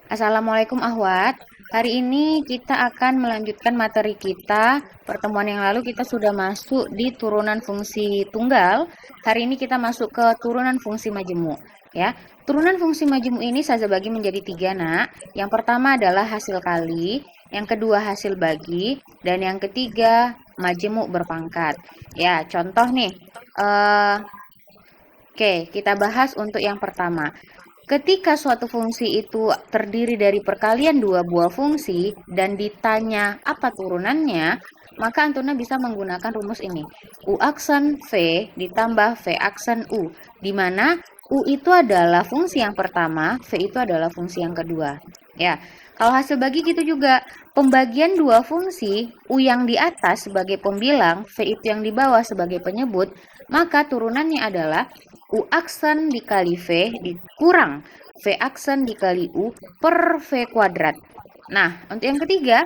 Assalamualaikum Ahwat. Hari ini kita akan melanjutkan materi kita. Pertemuan yang lalu kita sudah masuk di turunan fungsi tunggal. Hari ini kita masuk ke turunan fungsi majemuk. Ya, turunan fungsi majemuk ini saya bagi menjadi 3, nak. Yang pertama adalah hasil kali, yang kedua hasil bagi, dan yang ketiga majemuk berpangkat. Ya, contoh nih. Oke, kita bahas untuk yang pertama. Ketika suatu fungsi itu terdiri dari perkalian dua buah fungsi dan ditanya apa turunannya, maka Antuna bisa menggunakan rumus ini. U aksen V ditambah V aksen U, di mana U itu adalah fungsi yang pertama, V itu adalah fungsi yang kedua. Ya, kalau hasil bagi gitu juga, pembagian dua fungsi, U yang di atas sebagai pembilang, V itu yang di bawah sebagai penyebut, maka turunannya adalah U aksen dikali V dikurang V aksen dikali U per V kuadrat. Nah, untuk yang ketiga,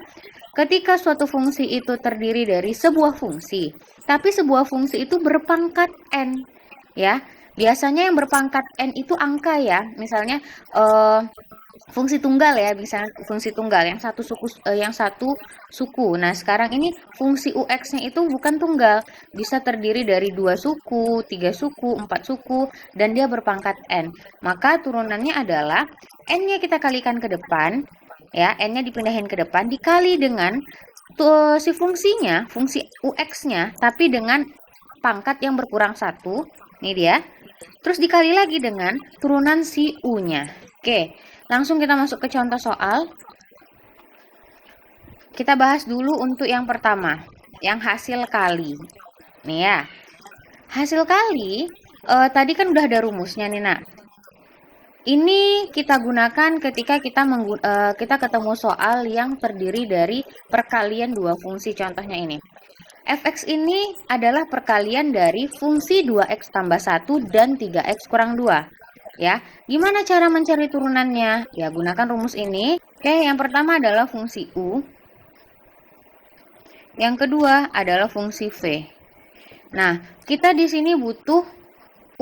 ketika suatu fungsi itu terdiri dari sebuah fungsi, tapi sebuah fungsi itu berpangkat N, ya. Biasanya yang berpangkat N itu angka ya. Misalnya fungsi tunggal ya, bisa fungsi tunggal yang satu suku. Nah, sekarang ini fungsi UX-nya itu bukan tunggal, bisa terdiri dari 2 suku, 3 suku, 4 suku, dan dia berpangkat N. Maka turunannya adalah N-nya kita kalikan ke depan, ya, N-nya dipindahin ke depan dikali dengan si fungsinya, fungsi UX-nya, tapi dengan pangkat yang berkurang 1. Ini dia. Terus dikali lagi dengan turunan si U-nya. Oke, langsung kita masuk ke contoh soal. Kita bahas dulu untuk yang pertama, yang hasil kali. Nih ya, hasil kali tadi kan udah ada rumusnya nih, nak. Ini kita gunakan ketika kita ketemu soal yang terdiri dari perkalian dua fungsi. Contohnya ini. Fx ini adalah perkalian dari fungsi 2x tambah 1 dan 3x kurang 2. Ya, gimana cara mencari turunannya? Ya, gunakan rumus ini. Oke, yang pertama adalah fungsi U. Yang kedua adalah fungsi V. Nah, kita di sini butuh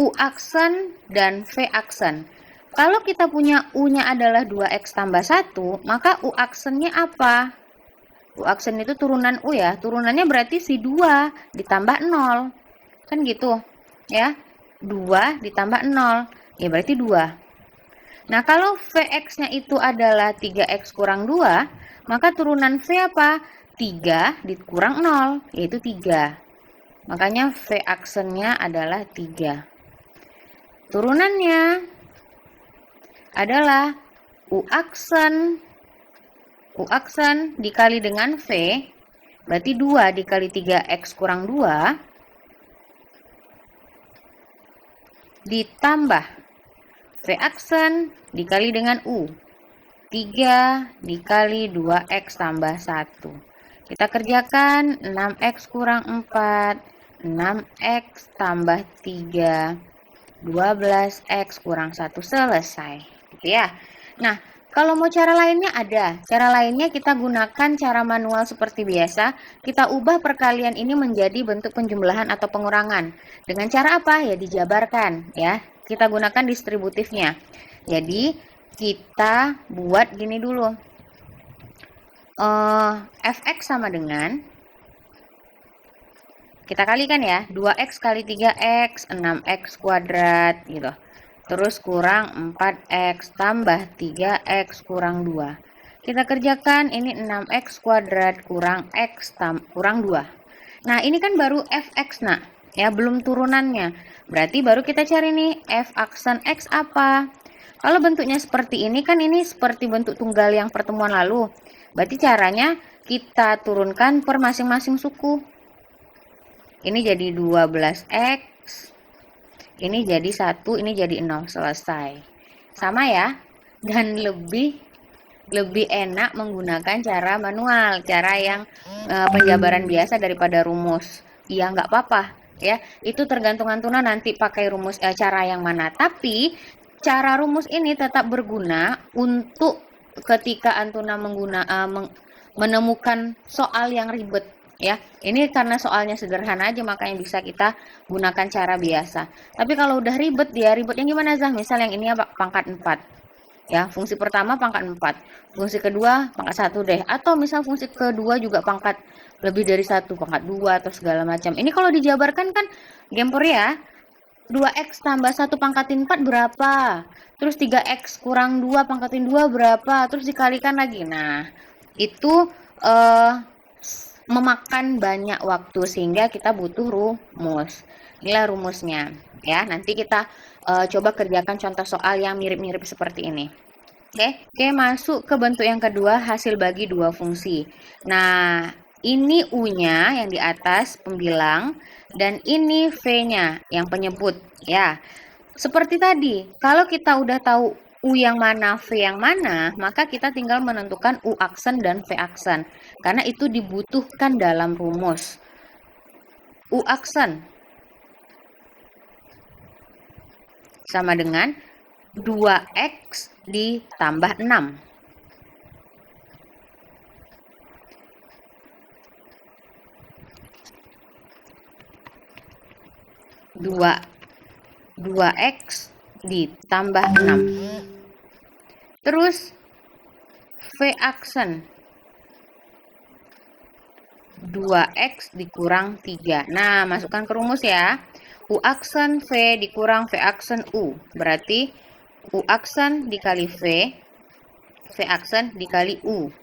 U aksen dan V aksen. Kalau kita punya U-nya adalah 2x tambah 1, maka U aksennya apa? U aksen itu turunan U ya. Turunannya berarti si 2 ditambah 0. Kan gitu. Ya. 2 ditambah 0. Ya berarti 2. Nah, kalau Vx-nya itu adalah 3x kurang 2, maka turunan V apa? 3 dikurang 0, yaitu 3. Makanya V aksennya adalah 3. Turunannya adalah U aksen dikali dengan V, berarti 2 dikali 3x kurang 2, ditambah V aksen dikali dengan U, 3 dikali 2x tambah 1. Kita kerjakan 6x kurang 4, 6x tambah 3, 12x kurang 1, selesai. Gitu ya. Nah, kalau mau cara lainnya ada. Cara lainnya kita gunakan cara manual seperti biasa. Kita ubah perkalian ini menjadi bentuk penjumlahan atau pengurangan. Dengan cara apa? Ya dijabarkan ya. Kita gunakan distributifnya. Jadi kita buat gini dulu. Fx sama dengan, kita kalikan ya, 2x kali 3x, 6x kuadrat gitu. Terus kurang 4x tambah 3x kurang 2. Kita kerjakan ini 6x kuadrat kurang x kurang 2. Nah, ini kan baru fx, nak. Ya, belum turunannya. Berarti baru kita cari nih f aksen x apa. Kalau bentuknya seperti ini kan ini seperti bentuk tunggal yang pertemuan lalu. Berarti caranya kita turunkan per masing-masing suku. Ini jadi 12x. Ini jadi 1, ini jadi 0, selesai. Sama ya. Dan lebih enak menggunakan cara manual, cara yang penjabaran biasa daripada rumus. Ya nggak apa-apa ya. Itu tergantung Antuna nanti pakai rumus cara yang mana. Tapi cara rumus ini tetap berguna untuk ketika Antuna menemukan soal yang ribet. Ya, ini karena soalnya sederhana aja makanya bisa kita gunakan cara biasa. Tapi kalau udah ribet, dia ribetnya gimana, Zah? Misal yang ini pangkat 4. Ya, fungsi pertama pangkat 4, fungsi kedua pangkat 1 deh. Atau misal fungsi kedua juga pangkat lebih dari 1, pangkat 2 atau segala macam. Ini kalau dijabarkan kan gempor ya. 2x tambah 1 pangkatin 4 berapa? Terus 3x kurang 2 pangkatin 2 berapa? Terus dikalikan lagi. Nah, itu memakan banyak waktu sehingga kita butuh rumus. Inilah rumusnya. Ya, nanti kita coba kerjakan contoh soal yang mirip-mirip seperti ini. Oke, masuk ke bentuk yang kedua, hasil bagi dua fungsi. Nah, ini U-nya yang di atas pembilang dan ini V-nya yang penyebut ya. Seperti tadi, kalau kita udah tahu U yang mana, V yang mana, maka kita tinggal menentukan U aksen dan V aksen. Karena itu dibutuhkan dalam rumus. U aksen sama dengan 2x ditambah 6. 2x ditambah 6. Terus V aksen 2x dikurang 3. Nah, masukkan ke rumus ya. U aksen V dikurang V aksen U. Berarti U aksen dikali V aksen dikali U.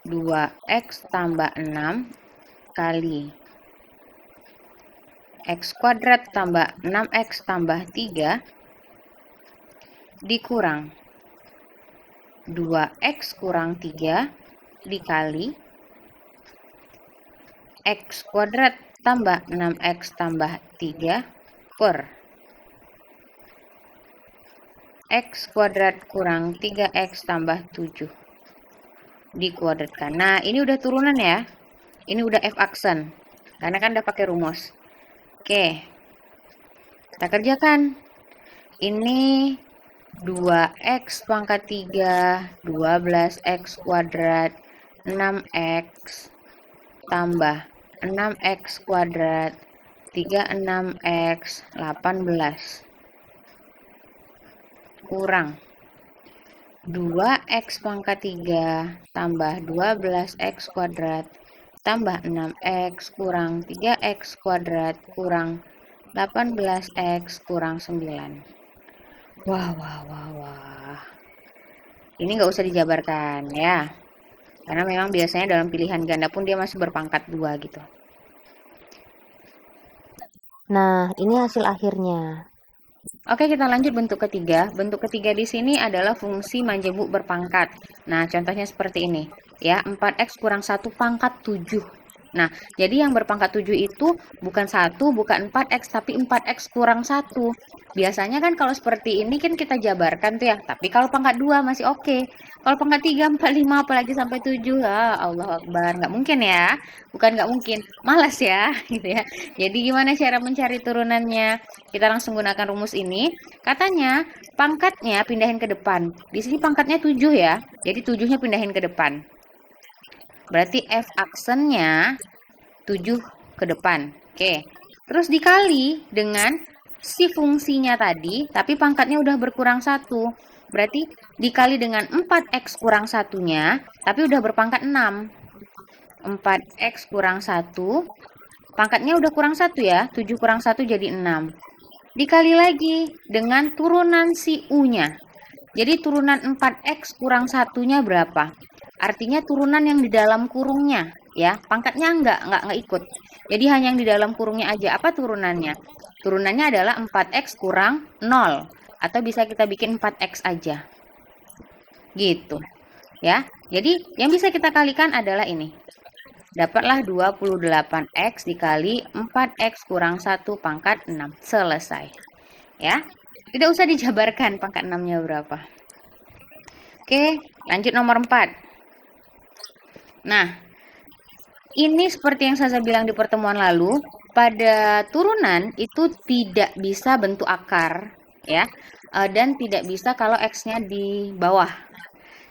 2x tambah 6 kali x kuadrat tambah 6x tambah 3 dikurang 2x kurang 3 dikali x kuadrat tambah 6x tambah 3 per x kuadrat kurang 3x tambah 7 dikuadratkan. Nah, ini udah turunan ya. Ini udah F aksen. Karena kan udah pakai rumus. Oke. Kita kerjakan. Ini 2x pangkat 3, 12x kuadrat, 6x tambah 6x kuadrat, 36x, 18 kurang 2x pangkat 3 tambah 12x kuadrat tambah 6x kurang 3x kuadrat kurang 18x kurang 9. Wah. Ini nggak usah dijabarkan ya. Karena memang biasanya dalam pilihan ganda pun dia masih berpangkat 2 gitu. Nah, ini hasil akhirnya. Oke, kita lanjut bentuk ketiga. Bentuk ketiga di sini adalah fungsi manjemuk berpangkat. Nah, contohnya seperti ini. Ya, 4x kurang 1 pangkat 7. Nah, jadi yang berpangkat 7 itu bukan 1, bukan 4x, tapi 4x kurang 1. Biasanya kan kalau seperti ini kan kita jabarkan tuh ya. Tapi kalau pangkat 2 masih oke. Kalau pangkat 3, 4, 5, apalagi sampai 7, ya Allah Akbar. Nggak mungkin ya. Bukan nggak mungkin, malas ya. Gitu ya. Jadi gimana cara mencari turunannya? Kita langsung gunakan rumus ini. Katanya pangkatnya pindahin ke depan. Di sini pangkatnya 7 ya. Jadi 7-nya pindahin ke depan. Berarti F aksennya 7 ke depan. Oke. Terus dikali dengan si fungsinya tadi, tapi pangkatnya udah berkurang 1. Berarti dikali dengan 4x kurang 1-nya, tapi udah berpangkat 6. 4x kurang 1, pangkatnya udah kurang 1 ya. 7 kurang 1 jadi 6. Dikali lagi dengan turunan si U-nya. Jadi turunan 4x kurang 1-nya berapa? Artinya turunan yang di dalam kurungnya ya. Pangkatnya enggak ikut. Jadi hanya yang di dalam kurungnya aja. Apa turunannya? Turunannya adalah 4x kurang 0. Atau bisa kita bikin 4x aja. Gitu. Ya. Jadi yang bisa kita kalikan adalah ini. Dapatlah 28x dikali 4x kurang 1 pangkat 6. Selesai. Ya. Tidak usah dijabarkan pangkat 6-nya berapa. Oke, lanjut nomor 4. Nah, ini seperti yang saya bilang di pertemuan lalu, pada turunan itu tidak bisa bentuk akar, ya, dan tidak bisa kalau X-nya di bawah.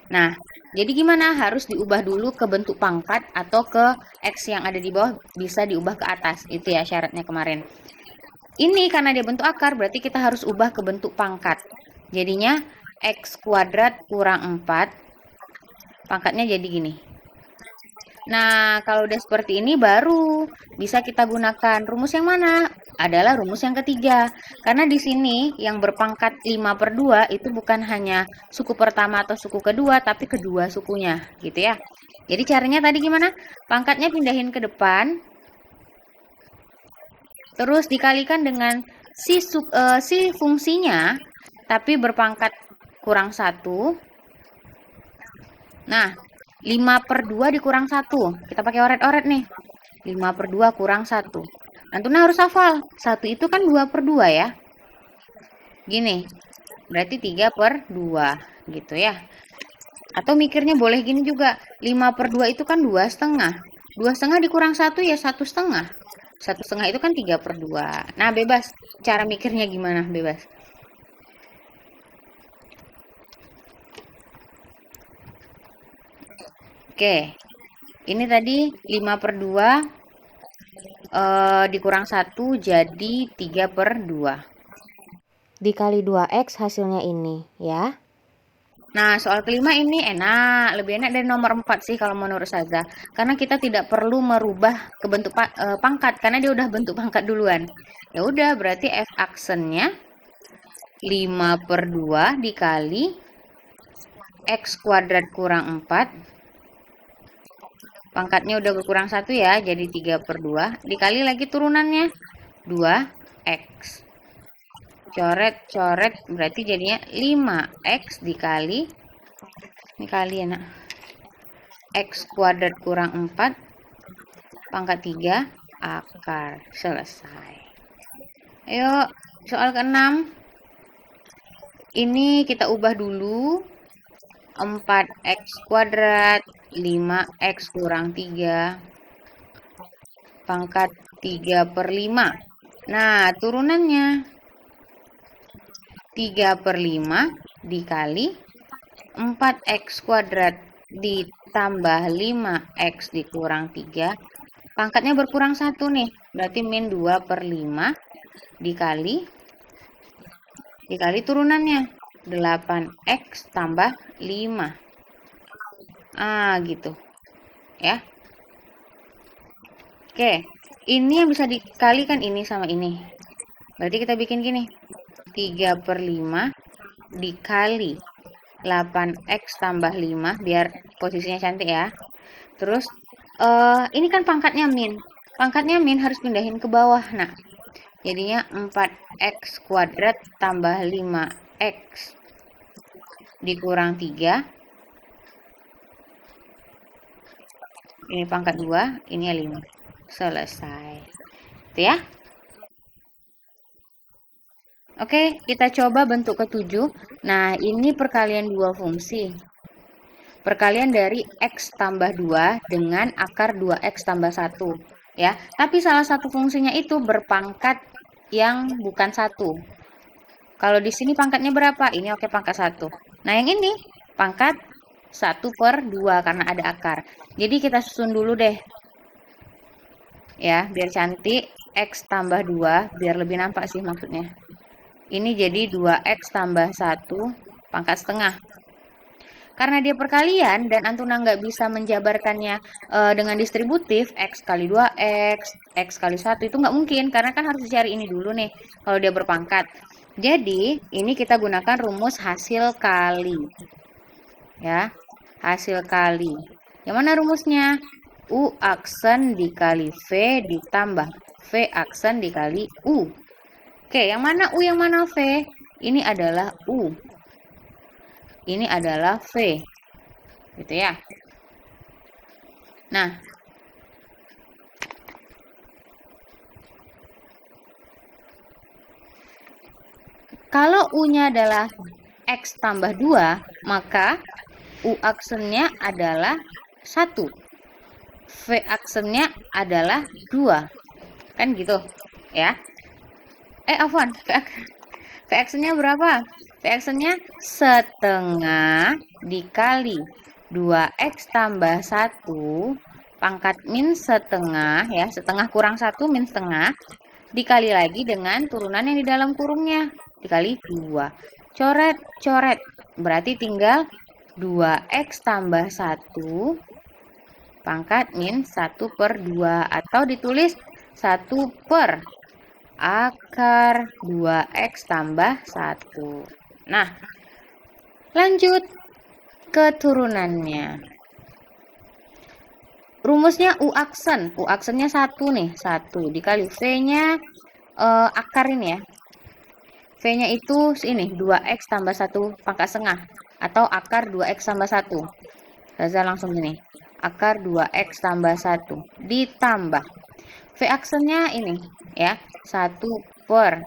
Nah, jadi gimana? Harus diubah dulu ke bentuk pangkat atau ke X yang ada di bawah bisa diubah ke atas. Itu ya syaratnya kemarin. Ini karena dia bentuk akar, berarti kita harus ubah ke bentuk pangkat. Jadinya X kuadrat kurang 4. Pangkatnya jadi gini. Nah, kalau udah seperti ini baru bisa kita gunakan rumus yang mana? Adalah rumus yang ketiga. Karena di sini yang berpangkat 5/2 itu bukan hanya suku pertama atau suku kedua, tapi kedua sukunya, gitu ya. Jadi caranya tadi gimana? Pangkatnya pindahin ke depan, terus dikalikan dengan si fungsinya, tapi berpangkat kurang 1. Nah, 5/2 dikurang 1. Kita pakai oret-oret nih. 5/2 kurang 1. Antuna harus hafal. 1 itu kan 2/2 ya. Gini. Berarti 3/2 gitu ya. Atau mikirnya boleh gini juga. 5/2 itu kan 2,5. 2,5 dikurang 1 ya 1,5. 1,5 itu kan 3/2. Nah, bebas. Cara mikirnya gimana? Bebas. Oke, ini tadi 5/2 dikurang 1 jadi 3/2. Dikali 2X hasilnya ini, ya. Nah, soal kelima ini enak, lebih enak dari nomor 4 sih kalau menurut Saza. Karena kita tidak perlu merubah ke bentuk pangkat, karena dia udah bentuk pangkat duluan. Ya udah, berarti F aksennya 5/2 dikali X kuadrat kurang 4. Pangkatnya udah berkurang 1 ya, jadi 3/2. Dikali lagi turunannya, 2X. Coret-coret, berarti jadinya 5X dikali, ini kali ya nak, X kuadrat kurang 4, pangkat 3, akar. Selesai. Ayo, soal ke-6. Ini kita ubah dulu. 4X kuadrat 5X kurang 3 pangkat 3/5. Nah, turunannya 3/5 dikali 4X kuadrat ditambah 5X dikurang 3. Pangkatnya berkurang 1 nih, berarti min 2/5 dikali turunannya 8X tambah 5. Gitu. Ya. Oke, ini yang bisa dikalikan ini sama ini. Berarti kita bikin gini. 3/5 dikali 8X tambah 5, biar posisinya cantik ya. Terus, ini kan pangkatnya min. Pangkatnya min harus pindahin ke bawah. Nah, jadinya 4X kuadrat tambah 5X dikurang 3. Ini pangkat 2, ini 5. Selesai. Itu ya. Oke, kita coba bentuk ke-7. Nah, ini perkalian dua fungsi. Perkalian dari X tambah 2 dengan akar 2X tambah 1. Ya, tapi salah satu fungsinya itu berpangkat yang bukan 1. Kalau di sini pangkatnya berapa? Ini oke, pangkat 1. Nah, yang ini pangkat 1/2 karena ada akar. Jadi kita susun dulu deh. Ya, biar cantik. X tambah 2, biar lebih nampak sih maksudnya. Ini jadi 2X tambah 1 pangkat setengah. Karena dia perkalian dan Antuna nggak bisa menjabarkannya dengan distributif, X kali 2X, X kali 1, itu nggak mungkin. Karena kan harus dicari ini dulu nih, kalau dia berpangkat. Jadi, ini kita gunakan rumus hasil kali. Ya, hasil kali. Yang mana rumusnya? U aksen dikali V ditambah V aksen dikali U. Oke, yang mana U, yang mana V? Ini adalah U. Ini adalah V. Gitu ya. Nah, kalau U-nya adalah X tambah 2, maka U aksennya adalah 1. V aksennya adalah 2. Kan gitu, ya. Afwan, V aksennya berapa? V aksennya setengah dikali 2X tambah 1 pangkat min setengah, ya, setengah kurang 1 min setengah, dikali lagi dengan turunan yang di dalam kurungnya, dikali 2. Coret, coret. Berarti tinggal 2x tambah 1 pangkat min 1/2. Atau ditulis 1 per akar 2x tambah 1. Nah, lanjut ke turunannya. Rumusnya U aksen. U aksennya 1 nih. 1 dikali V-nya akar ini ya. V-nya itu ini 2x tambah 1 pangkat setengah. Atau akar 2x tambah 1. Raza langsung gini. Akar 2x tambah 1. Ditambah. V aksennya ini ya. 1 per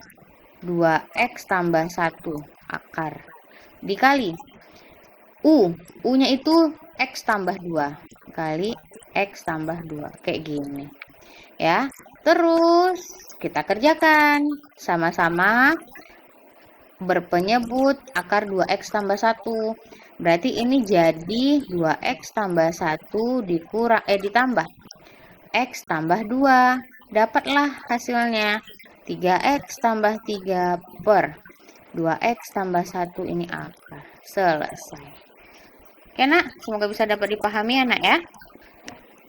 2x tambah 1 akar. Dikali. U-nya itu x tambah 2 kali x tambah 2 kayak gini ya. Terus kita kerjakan sama-sama berpenyebut akar 2x tambah 1. Berarti ini jadi 2x tambah 1 ditambah x tambah 2. Dapatlah hasilnya 3x tambah 3 per 2x tambah 1 ini akar. Selesai. Oke nak, semoga bisa dapat dipahami ya nak ya.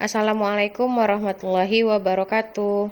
Assalamualaikum warahmatullahi wabarakatuh.